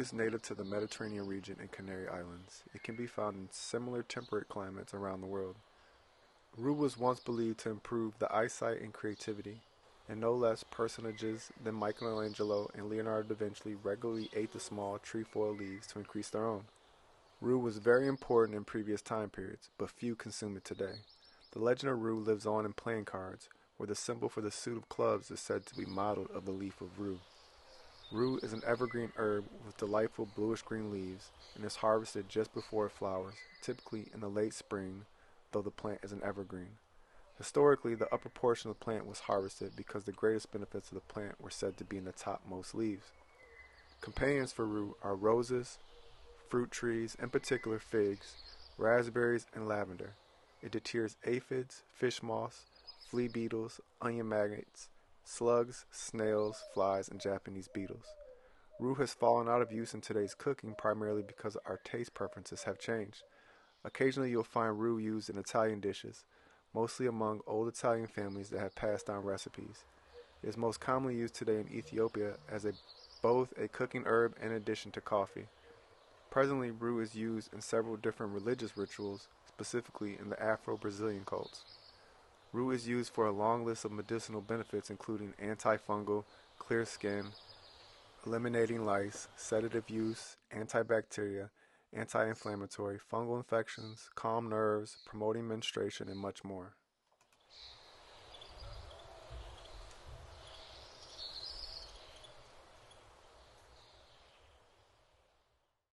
is native to the Mediterranean region and Canary Islands. It can be found in similar temperate climates around the world. RUE was once believed to improve the eyesight and creativity, and no less personages than Michelangelo and Leonardo da Vinci regularly ate the small trefoil leaves to increase their own. RUE was very important in previous time periods, but few consume it today. The legend of RUE lives on in playing cards, where the symbol for the suit of clubs is said to be modeled of the leaf of rue. Rue is an evergreen herb with delightful bluish-green leaves and is harvested just before it flowers, typically in the late spring, though the plant is an evergreen. Historically, the upper portion of the plant was harvested because the greatest benefits of the plant were said to be in the topmost leaves. Companions for rue are roses, fruit trees, in particular figs, raspberries, and lavender. It deters aphids, fish moths, flea beetles, onion maggots, slugs, snails, flies, and Japanese beetles. Rue has fallen out of use in today's cooking primarily because our taste preferences have changed. Occasionally you'll find rue used in Italian dishes, mostly among old Italian families that have passed down recipes. It is most commonly used today in Ethiopia as both a cooking herb and addition to coffee. Presently, rue is used in several different religious rituals, specifically in the Afro-Brazilian cults. Rue is used for a long list of medicinal benefits including antifungal, clear skin, eliminating lice, sedative use, antibacterial, anti-inflammatory, fungal infections, calm nerves, promoting menstruation, and much more.